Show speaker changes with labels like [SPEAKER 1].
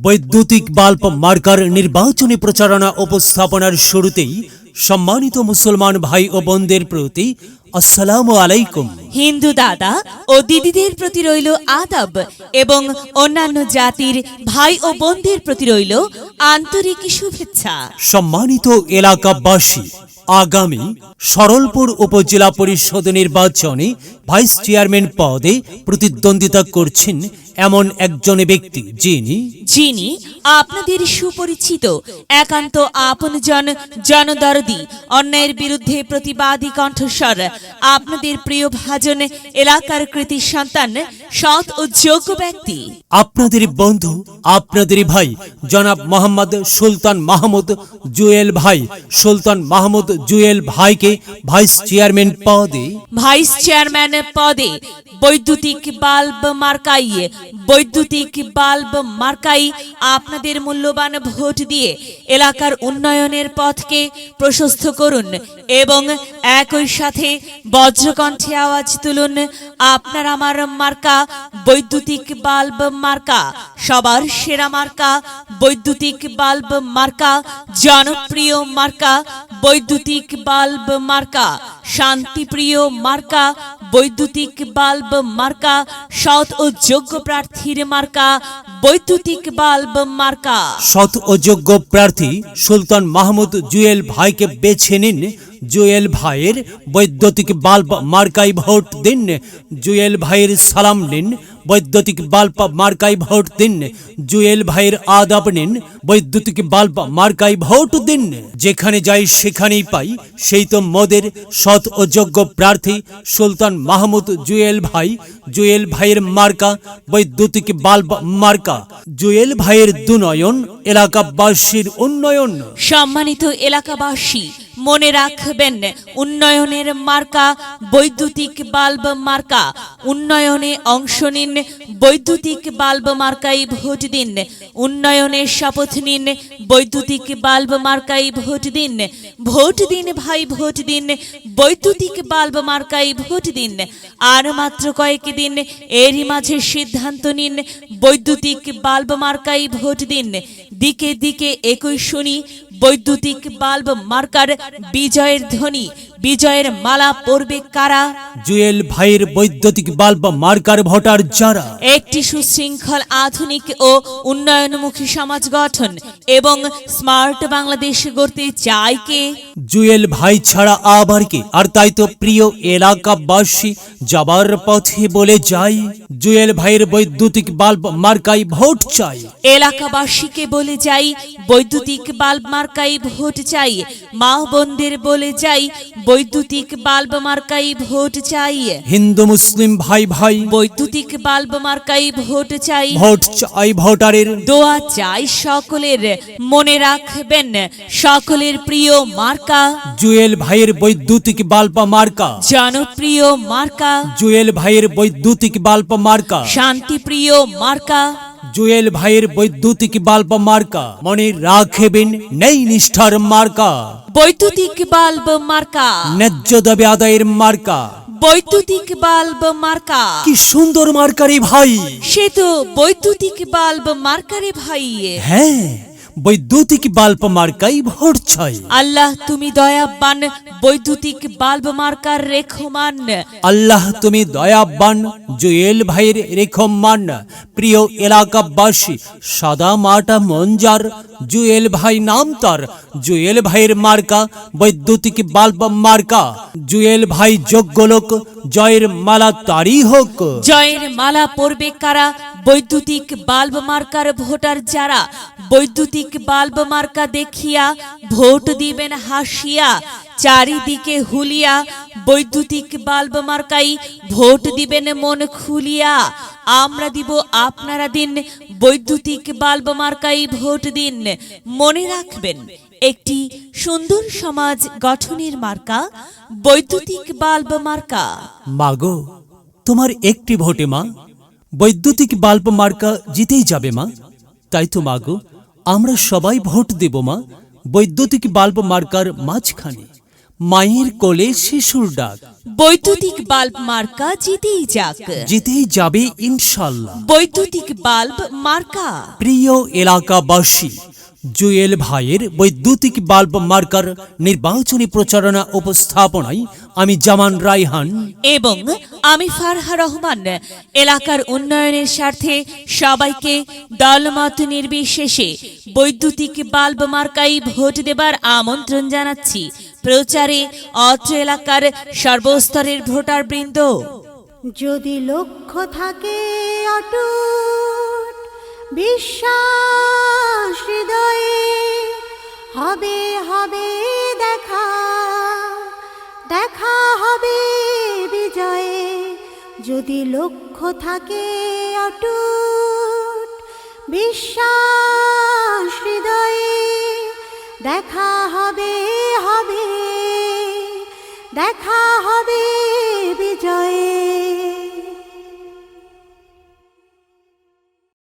[SPEAKER 1] বৈদ্যুতিক bulb marker নির্বাচনী প্রচারণা উপস্থাপনার শুরুতেই সম্মানিত মুসলমান ভাই ও বোনদের প্রতি আসসালামু আলাইকুম।
[SPEAKER 2] হিন্দু দাদা ও দিদিদের প্রতি রইল আদাব এবং অন্যান্য জাতির ভাই ও বোনদের প্রতি রইল আন্তরিক শুভেচ্ছা।
[SPEAKER 1] সম্মানিত এলাকাবাসী, আগামী সরলপুর উপজেলা পরিষদ নির্বাচনে ভাইস চেয়ারম্যান পদে প্রতিদ্বন্দ্বিতা করছেন এমন একজন ব্যক্তি যিনি
[SPEAKER 2] আপনাদের সুপরিচিত, একান্ত আপনজন, জনদরদি, অন্যায়ের বিরুদ্ধে প্রতিবাদী কণ্ঠস্বর, আপনাদের প্রিয় ভাজন, এলাকার কৃতি সন্তান, সৎ ও যোগ্য ব্যক্তি,
[SPEAKER 1] আপনাদের বন্ধু, আপনাদের ভাই জনাব মোহাম্মদ সুলতান মাহমুদ জুয়েল ভাই। সুলতান মাহমুদ জুয়েল ভাইকে ভাইস চেয়ারম্যান পদে বৈদ্যুতিক বাল্ব মার্কাই আপনাদের মূল্যবান ভোট দিয়ে এলাকার উন্নয়নের পথকে প্রশস্ত করুন এবং একই সাথে বজ্রকণ্ঠে আওয়াজ তুলুন, আপনার আমার মার্কা বৈদ্যুতিক বাল্ব মার্কা, সবার সেরা মার্কা বৈদ্যুতিক বাল্ব মার্কা, জনপ্রিয় মার্কা বৈদ্যুতিক বাল্ব মার্কা, শান্তিপ্রিয় মার্কা বৈদ্যুতিক বাল্ব মার্কা, সৎ ও যোগ্য প্রার্থীর মার্কা বৈদ্যুতিক বাল্ব মার্কা। সৎ ও যোগ্য প্রার্থী সুলতান মাহমুদ জুয়েল ভাইকে বেছে নিন। জুয়েল ভাইয়ের বৈদ্যুতিক বাল্ব মার্কায় ভোট দিন। জুয়েল ভাইয়ের সালাম নিন, বৈদ্যুতিক বাল্ব মার্কায় ভোট দিন। জুয়েল ভাইয়ের আদাব নিন, বৈদ্যুতিক বাল্ব মার্কায় ভোট দিন। যেখানে যাই সেখানেই পাই, সেই তো মোদের সৎ ও যোগ্য প্রার্থী সুলতান মাহমুদ জুয়েল ভাই। জুয়েল ভাইয়ের মার্কা বৈদ্যুতিক বাল্ব মার্কা। জুয়েল ভাইয়ের দুনয়ন, এলাকাবাসীর উন্নয়ন।
[SPEAKER 2] সম্মানিত এলাকাবাসী, মনে রাখবেন, উন্নয়নের মার্কা বৈদ্যুতিক বাল্ব মার্কা। উন্নয়নে অংশ নিন, বৈদ্যুতিক বাল্ব মার্কাই ভোট দিন। উন্নয়নের শপথ নিন, বৈদ্যুতিক বাল্ব মার্কাই ভোট দিন। ভোট দিন ভাই, ভোট দিন, বৈদ্যুতিক বাল্ব মার্কাই ভোট দিন। আর মাত্র কয়েক দিন, এরই মাঝে সিদ্ধান্ত নিন, বৈদ্যুতিক বাল্ব মার্কাই ভোট দিন। দিকে দিকে একই শুনি, বৈদ্যুতিক বাল্ব মার্কার বিজয়ের ধ্বনি। বিজয়ের মালা পরবে কারা?
[SPEAKER 1] জুয়েল ভাইয়ের বৈদ্যুতিক বাল্ব মার্কার ভোটার যারা
[SPEAKER 2] একটি সুশৃঙ্খল, আধুনিক ও উন্নয়নমুখী সমাজ গঠন এবং স্মার্ট বাংলাদেশ গড়তে চায় কে?
[SPEAKER 1] জুয়েল ভাই ছাড়া আবার কে? আর তাই তো প্রিয় এলাকাবাসী, যাবার পথে বলে যাই, জুয়েল ভাইয়ের বৈদ্যুতিক বাল্ব মার্কাই ভোট চাই।
[SPEAKER 2] এলাকাবাসীকে বলে যাই, বৈদ্যুতিক বাল্ব মার্কাই ভোট চাই। মা বোনদের বলে যাই, বৈদ্যুতিক বাল্ব মার্কাই ভোট চাই।
[SPEAKER 1] হিন্দু মুসলিম ভাই ভাই,
[SPEAKER 2] বৈদ্যুতিক বাল্ব মার্কাই ভোট চাই।
[SPEAKER 1] ভোট চাই ভোটারের,
[SPEAKER 2] দোয়া চাই সকলের। মনে রাখবেন, সকলের প্রিয় মার্কা
[SPEAKER 1] জুয়েল ভাইয়ের বৈদ্যুতিক বাল্ব মার্কা।
[SPEAKER 2] জনপ্রিয় মার্কা
[SPEAKER 1] জুয়েল ভাইয়ের বৈদ্যুতিক বাল্ব মার্কা।
[SPEAKER 2] শান্তিপ্রিয় মার্কা
[SPEAKER 1] জুয়েল ভাইয়ের বৈদ্যুতিক বাল্ব মার্কা। মনে রাখবেন, নেই নিষ্ঠার মার্কা
[SPEAKER 2] বৈদ্যুতিক বাল্ব মার্কা।
[SPEAKER 1] ন্যায্য দাবি আদায়ের মার্কা
[SPEAKER 2] বৈদ্যুতিক বাল্ব মার্কা।
[SPEAKER 1] কি সুন্দর মার্কারে ভাই!
[SPEAKER 2] সে তো বৈদ্যুতিক বাল্ব মার্কারে ভাই।
[SPEAKER 1] হ্যাঁ, বৈদ্যুতিক বাল্ব মার্কাই ভোট চাই।
[SPEAKER 2] আল্লাহ তুমি দয়াবান, বৈদ্যুতিক বাল্ব মার্কার রেখমান।
[SPEAKER 1] আল্লাহ তুমি দয়াবান, জুয়েল ভাইয়ের রেখমান। প্রিয় এলাকাবাসী, সাদা মাটা মঞ্জার, জুয়েল ভাই নাম তার। জুয়েল ভাইয়ের মার্কা বৈদ্যুতিক বাল্ব মার্কা। জুয়েল ভাই যোগ্য লোক, জয়ের মালা তারই হোক।
[SPEAKER 2] জয়ের মালা পরবে কারা? বৈদ্যুতিক বাল্ব মার্কার ভোটার যারা। বৈদ্যুতিক বাল্ব মার্কা দেখিয়া ভোট দিবেন হাসিয়া, চারিদিকে হুলিয়া। বৈদ্যুতিক বাল্ব মার্কাই ভোট দিবেন মন খুলিয়া। আমরা দিব, আপনারা দিন, বৈদ্যুতিক বাল্ব মার্কাই ভোট দিন। মনে রাখবেন, একটি সুন্দর সমাজ গঠনের মার্কা বৈদ্যুতিক বাল্ব মার্কা।
[SPEAKER 1] মাগো, তোমার একটি ভোটে মা বৈদ্যুতিক বাল্ব মার্কা জিতেই যাবে মা। তাই তো মাগো, আমরা সবাই ভোট দেব মা বৈদ্যুতিক বাল্ব মার্কার মাঝখানে।
[SPEAKER 3] মায়ের কোলে শিশুর ডাক,
[SPEAKER 2] বৈদ্যুতিক বাল্ব মার্কা জিতেই যাক।
[SPEAKER 3] জিতেই যাবে ইনশাল্লাহ।
[SPEAKER 2] বৈদ্যুতিক বাল্ব মার্কা।
[SPEAKER 3] প্রিয় এলাকাবাসী, জুয়েল ভাইয়ের বৈদ্যুতিক বাল্ব মার্কার নির্বাচনী প্রচারণা উপস্থাপনায় আমি জামান রায়হান
[SPEAKER 2] এবং আমি ফারহা রহমান এলাকার উন্নয়নের স্বার্থে সবাইকে দলমত নির্বিশেষে বৈদ্যুতিক বাল্ব মার্কাই ভোট দেবার আমন্ত্রণ জানাচ্ছি। প্রচারে অত্র এলাকার সর্বস্তরের ভোটারবৃন্দ।
[SPEAKER 4] যদি লক্ষ্য থাকে অটুট বিশ্বাস হৃদয়ে, হবে হবে দেখা, দেখা হবে বিজয়ে। যদি লক্ষ্য থাকে অটুট বিশ্বাস হৃদয়ে, দেখা হবে হবে, দেখা হবে